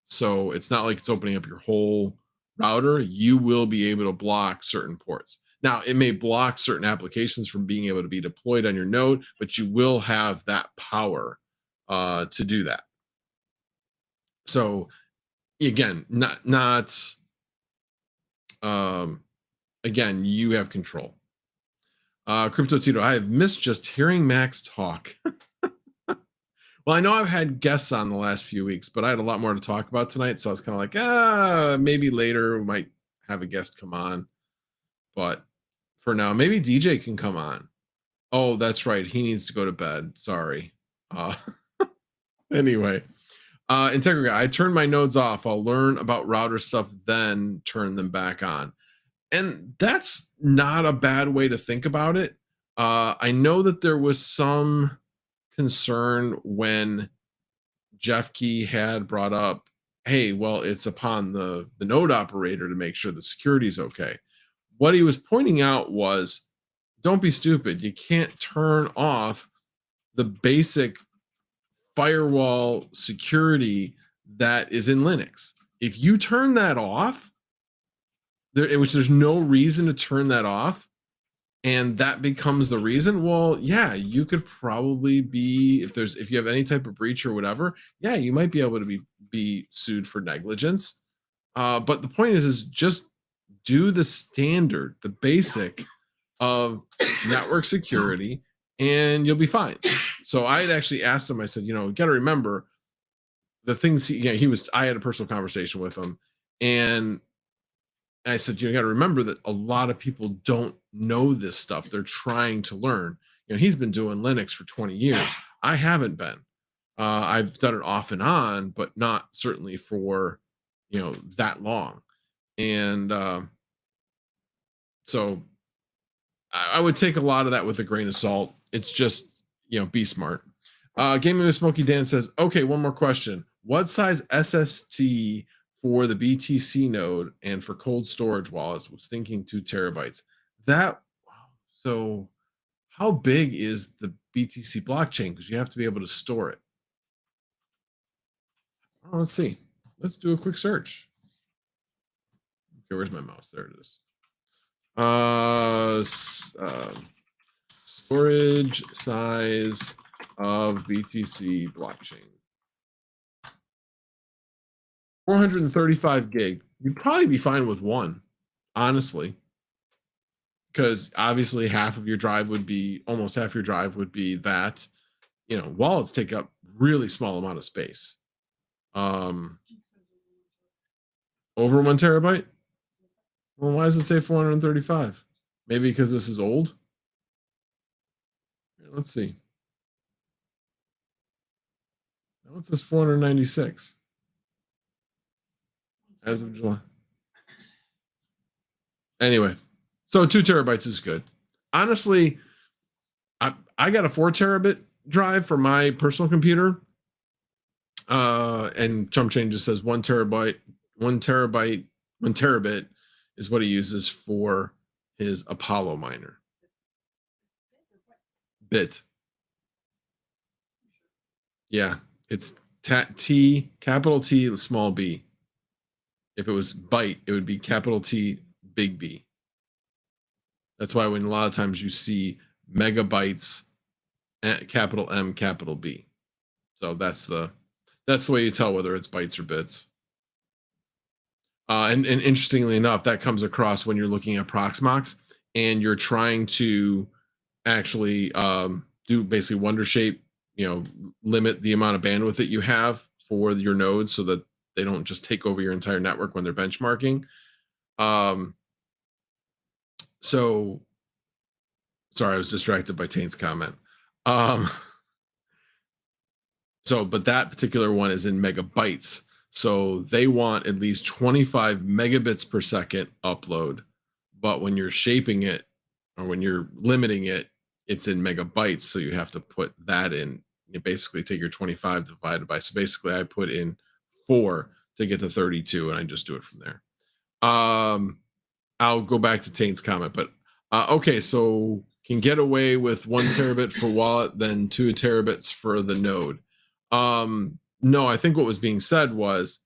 So it's not like it's opening up your whole router. You will be able to block certain ports. Now, it may block certain applications from being able to be deployed on your node, but you will have that power to do that. So again, again, you have control. Crypto Tito, I have missed just hearing Max talk. Well, I know I've had guests on the last few weeks, but I had a lot more to talk about tonight. So I was kind of like, maybe later we might have a guest come on. But for now, maybe DJ can come on. Oh, that's right. He needs to go to bed. Sorry. Anyway, Integra, I turned my nodes off. I'll learn about router stuff, then turn them back on. And that's not a bad way to think about it. I know that there was some concern when Jeff Key had brought up, hey, well, it's upon the node operator to make sure the security is okay. What he was pointing out was, don't be stupid. You can't turn off the basic firewall security that is in Linux. If you turn that off, which there's no reason to turn that off, and that becomes the reason, well, yeah, you could probably be, if you have any type of breach or whatever, yeah, you might be able to be sued for negligence. But the point is just do the standard, the basic of network security, and you'll be fine. So I had actually asked him, I said, you got to remember the things I had a personal conversation with him, and I said, you got to remember that a lot of people don't know this stuff. They're trying to learn. He's been doing Linux for 20 years. I haven't been. I've done it off and on, but not certainly for, that long. And so I would take a lot of that with a grain of salt. It's just, be smart. Gaming with Smokey Dan says, okay, one more question. What size SSD for the BTC node and for cold storage wallets? Was thinking 2 terabytes. So how big is the BTC blockchain? Because you have to be able to store it. Oh, let's see. Let's do a quick search. Okay, where's my mouse? There it is. Storage size of BTC blockchain. 435 gig. You'd probably be fine with one, honestly, because obviously almost half your drive would be that. Wallets take up really small amount of space. Over 1 terabyte. Well, why does it say 435? Maybe because this is old. Let's see. Now it says 496 as of July. Anyway, so 2 terabytes is good. Honestly, I got a 4 terabit drive for my personal computer. And Chump Changes says 1 terabit is what he uses for his Apollo miner. Bit. Yeah, it's T, capital T, small b. If it was byte, it would be capital T, big B. That's why when a lot of times you see megabytes, capital M, capital B. So that's the way you tell whether it's bytes or bits. And interestingly enough, that comes across when you're looking at Proxmox and you're trying to actually do basically Wondershape, limit the amount of bandwidth that you have for your nodes so that they don't just take over your entire network when they're benchmarking. So sorry, I was distracted by Taint's comment. But that particular one is in megabytes. So they want at least 25 megabits per second upload. But when you're shaping it or when you're limiting it, it's in megabytes. So you have to put that in. You basically take your 25 divided by. So basically I put in 4 to get to 32 and I just do it from there. I'll go back to Taint's comment, but okay, so can get away with 1 terabit for wallet, then 2 terabits for the node. No, I think what was being said was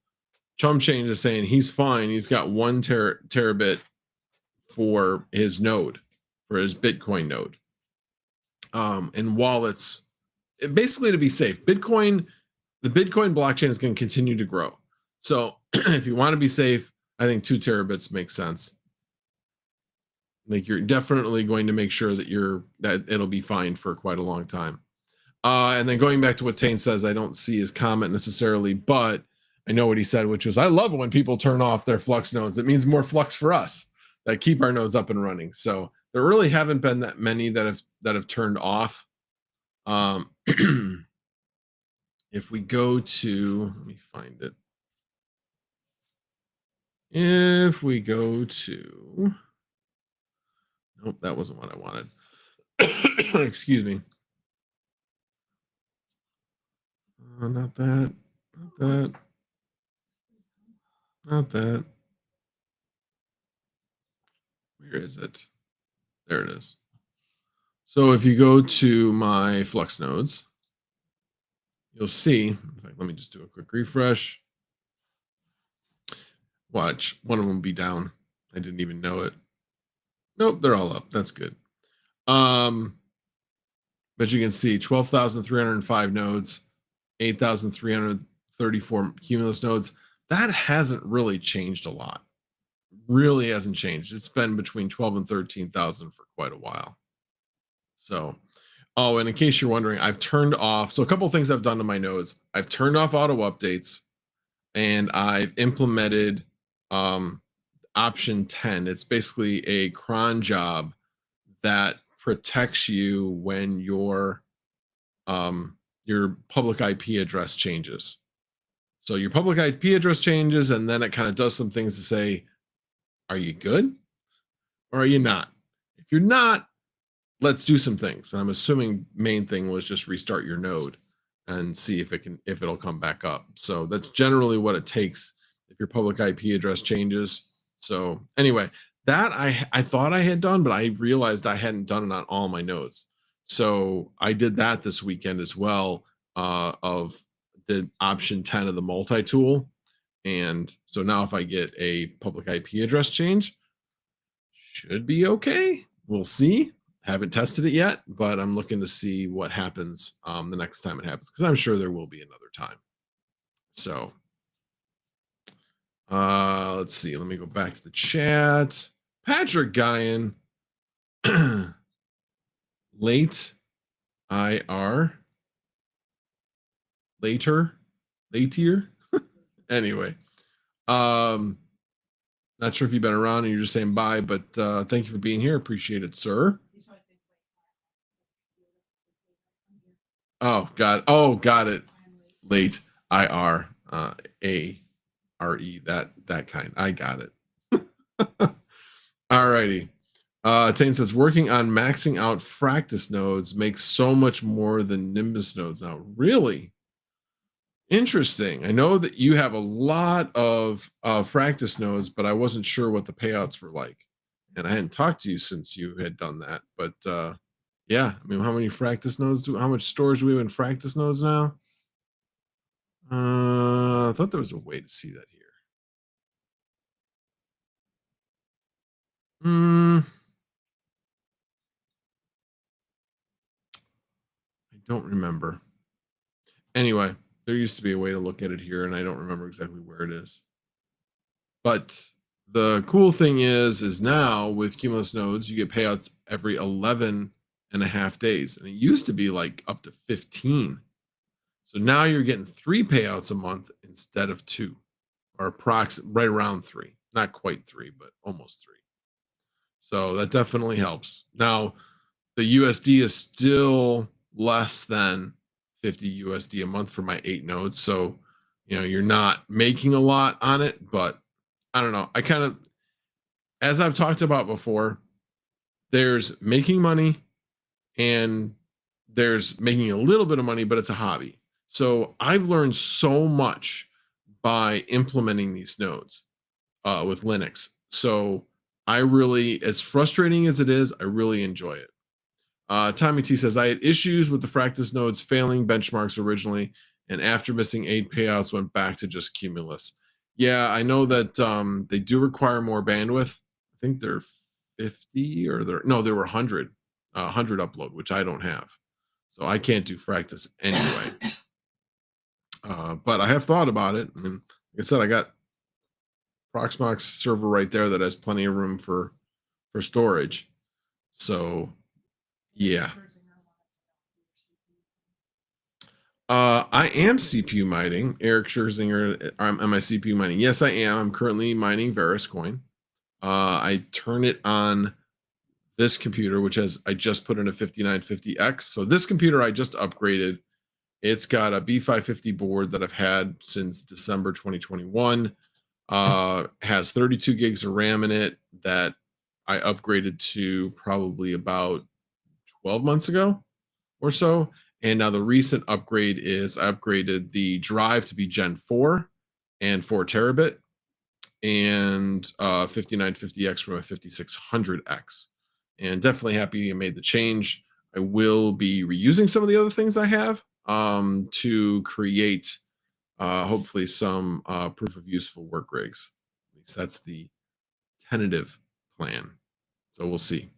Chum Change is saying he's fine. He's got 1 terabit for his node, for his Bitcoin node. And wallets, basically to be safe. The Bitcoin blockchain is going to continue to grow. So if you want to be safe, I think 2 terabits makes sense. Like you're definitely going to make sure that it'll be fine for quite a long time. And then going back to what Taint says, I don't see his comment necessarily, but I know what he said, which was, I love it when people turn off their flux nodes. It means more flux for us that keep our nodes up and running. So there really haven't been that many that have turned off. If we go to, let me find it. If we go to, nope, that wasn't what I wanted. Excuse me. Not that. Where is it? There it is. So if you go to my flux nodes, you'll see, in fact, let me just do a quick refresh. Watch, one of them be down. I didn't even know it. Nope, they're all up. That's good. But you can see 12,305 nodes, 8,334 cumulus nodes. That hasn't really changed a lot. Really hasn't changed. It's been between 12 and 13,000 for quite a while. So, oh, and in case you're wondering, I've turned off. So a couple of things I've done to my nodes. I've turned off auto updates, and I've implemented option 10. It's basically a cron job that protects you when your public IP address changes. So your public IP address changes, and then it kind of does some things to say, are you good or are you not? If you're not, let's do some things. And I'm assuming main thing was just restart your node and see if it'll come back up. So that's generally what it takes if your public IP address changes. So anyway, that I thought I had done, but I realized I hadn't done it on all my nodes. So I did that this weekend as well, of the option 10 of the multi-tool. And so now if I get a public IP address change, should be okay. We'll see. Haven't tested it yet, but I'm looking to see what happens the next time it happens, because I'm sure there will be another time. So let's see. Let me go back to the chat. Patrick Guyan, late IR, later. Anyway, not sure if you've been around and you're just saying bye, but thank you for being here. Appreciate it, sir. Oh, got it. Late IR, ARE, that kind. I got it. All righty. Taint says, working on maxing out Fractus nodes makes so much more than Nimbus nodes now. Really? Interesting. I know that you have a lot of Fractus nodes, but I wasn't sure what the payouts were like. And I hadn't talked to you since you had done that. But yeah, I mean, how many Fractus nodes how much storage do we have in Fractus nodes now? I thought there was a way to see that here. I don't remember. Anyway, there used to be a way to look at it here, and I don't remember exactly where it is. But the cool thing is now with Cumulus nodes, you get payouts every 11 and a half days. And it used to be like up to 15. So now you're getting 3 payouts a month instead of 2, or approximately right around 3. Not quite 3, but almost 3. So that definitely helps. Now, the USD is still less than 50 USD a month for my 8 nodes. So, you're not making a lot on it, but I don't know. I kind of, as I've talked about before, there's making money and there's making a little bit of money, but it's a hobby. So I've learned so much by implementing these nodes with Linux. So I really, as frustrating as it is, I really enjoy it. Tommy T says, I had issues with the Fractus nodes failing benchmarks originally, and after missing 8 payouts, went back to just Cumulus. Yeah, I know that they do require more bandwidth. I think they're 50 or they were 100 upload, which I don't have. So I can't do Fractus anyway. But I have thought about it. I mean, like I said, I got Proxmox server right there that has plenty of room for storage. So yeah. I am CPU mining. Eric Scherzinger, am I CPU mining? Yes, I am. I'm currently mining Verus Coin. I turn it on this computer, which I just put in a 5950X. So this computer I just upgraded. It's got a B550 board that I've had since December 2021. Has 32 gigs of RAM in it that I upgraded to probably about 12 months ago or so. And now the recent upgrade is I upgraded the drive to be Gen 4 and 4 terabit and 5950X from a 5600X. And definitely happy I made the change. I will be reusing some of the other things I have to create hopefully some proof of useful work rigs. At least that's the tentative plan. So we'll see.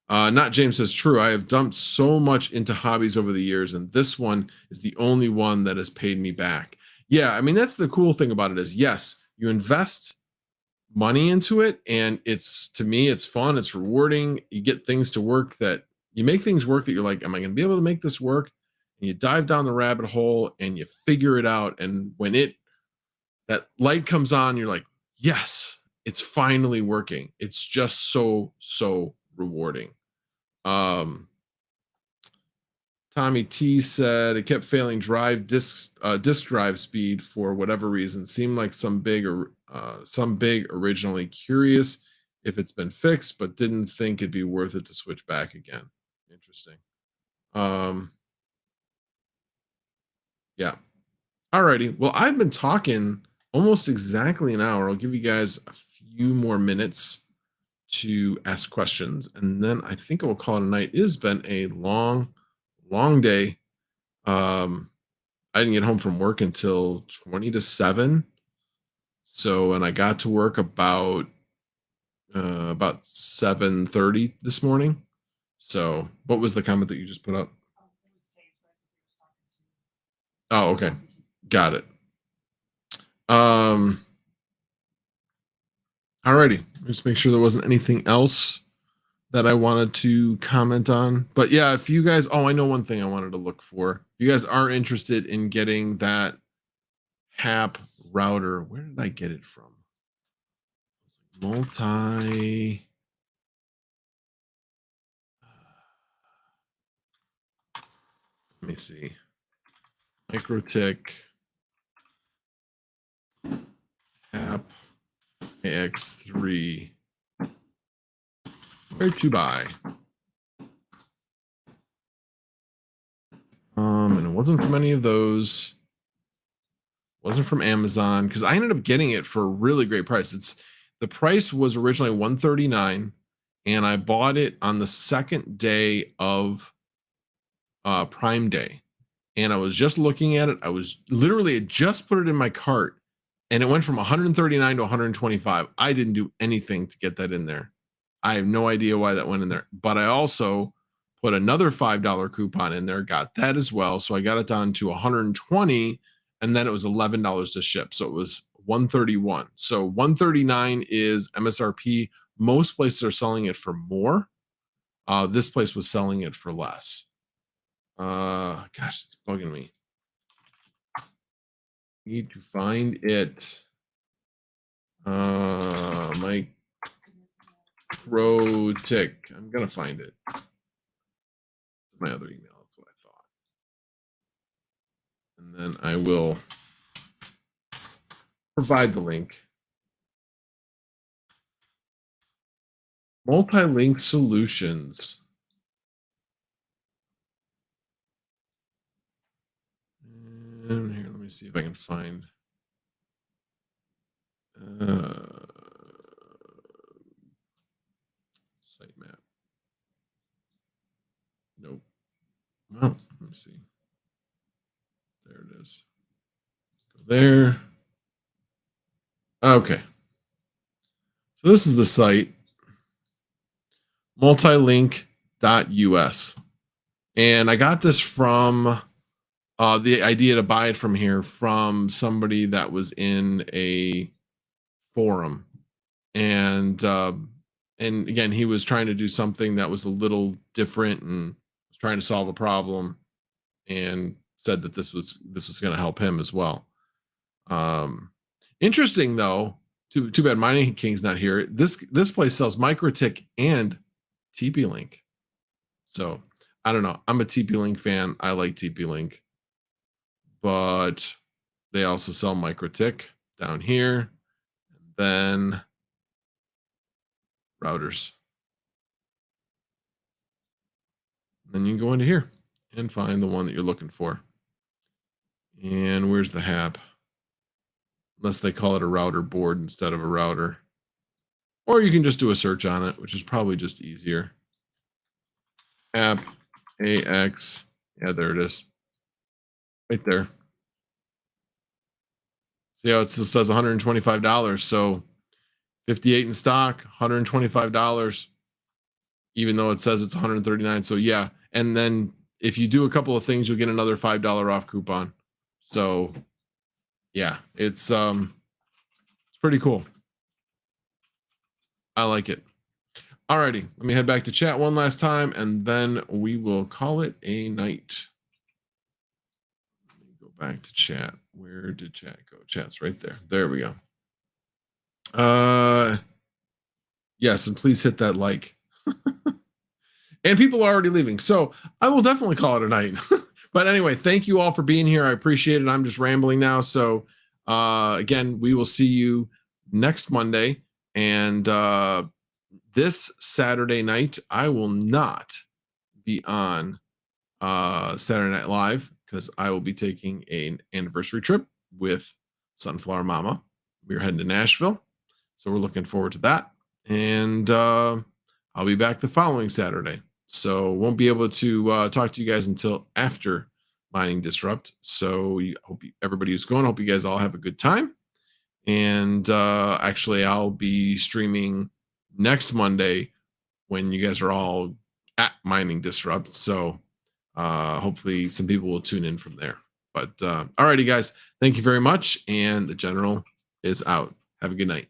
Not James says, true. I have dumped so much into hobbies over the years, and this one is the only one that has paid me back. Yeah, I mean, that's the cool thing about it is, yes, you invest money into it, and to me, it's fun. It's rewarding. You get things to work you make things work that you're like, am I going to be able to make this work? And you dive down the rabbit hole and you figure it out. And when that light comes on, you're like, yes, it's finally working. It's just so rewarding. Tommy T said it kept failing disk drive speed for whatever reason. Seemed like some big originally. Curious if it's been fixed, but didn't think it'd be worth it to switch back again. Interesting. Yeah. Alrighty. Well, I've been talking almost exactly an hour. I'll give you guys a few more minutes to ask questions, and then I think I will call it a night. It has been a long day. I didn't get home from work until 20 to 7. So, and I got to work about 7:30 this morning. So, what was the comment that you just put up? Oh, okay. Got it. Alrighty. Just make sure there wasn't anything else that I wanted to comment on. But yeah, if you guys, I know one thing I wanted to look for. If you guys are interested in getting that HAP router, where did I get it from? Let me see. MikroTik HAP AX3. Where to buy? And it wasn't from any of those. Wasn't from Amazon, because I ended up getting it for a really great price. The price was originally $139, and I bought it on the second day of Prime Day. and I was just looking at it. I was literally just put it in my cart, and it went from 139 to 125. I didn't do anything to get that in there. I have no idea why that went in there, but I also put another $5 coupon in there, got that as well. So I got it down to 120, and then it was $11 to ship. So it was 131. So 139 is MSRP. Most places are selling it for more. This place was selling it for less. Gosh, it's bugging me. Need to find it. My Crow Tick. I'm gonna find it. My other email. That's what I thought. And then I will provide the link. Multi-link solutions. And here, let me see if I can find. Sitemap. Nope. Well, let me see. There it is. Go there. Okay. So this is the site, multilink.us. And I got this from the idea to buy it from here from somebody that was in a forum. And again, he was trying to do something that was a little different and was trying to solve a problem, and said that this was going to help him as well. Interesting though, too bad Mining King's not here. This place sells MikroTik and TP-Link. So I don't know. I'm a TP-Link fan. I like TP-Link, but they also sell MikroTik down here. And then routers. Then you can go into here and find the one that you're looking for. And where's the HAP? Unless they call it a router board instead of a router. Or you can just do a search on it, which is probably just easier. HAP AX. Yeah, there it is. Right there. See how it still says $125. So 58 in stock, $125, even though it says it's 139. So yeah. And then if you do a couple of things, you'll get another $5 off coupon. So yeah, it's pretty cool. I like it. Alrighty, let me head back to chat one last time, and then we will call it a night. Let me go back to chat. Where did chat go? Chat's right there. There we go. Yes, and please hit that like. And people are already leaving, so I will definitely call it a night. But anyway, thank you all for being here. I appreciate it. I'm just rambling now. So again, we will see you next Monday. And this Saturday night, I will not be on Saturday Night Live because I will be taking an anniversary trip with Sunflower Mama. We're heading to Nashville. So we're looking forward to that. And I'll be back the following Saturday. So won't be able to talk to you guys until after Mining Disrupt. So hope everybody who's going, hope you guys all have a good time. And actually, I'll be streaming next Monday when you guys are all at Mining Disrupt. So hopefully some people will tune in from there. But alrighty, guys, thank you very much. And the general is out. Have a good night.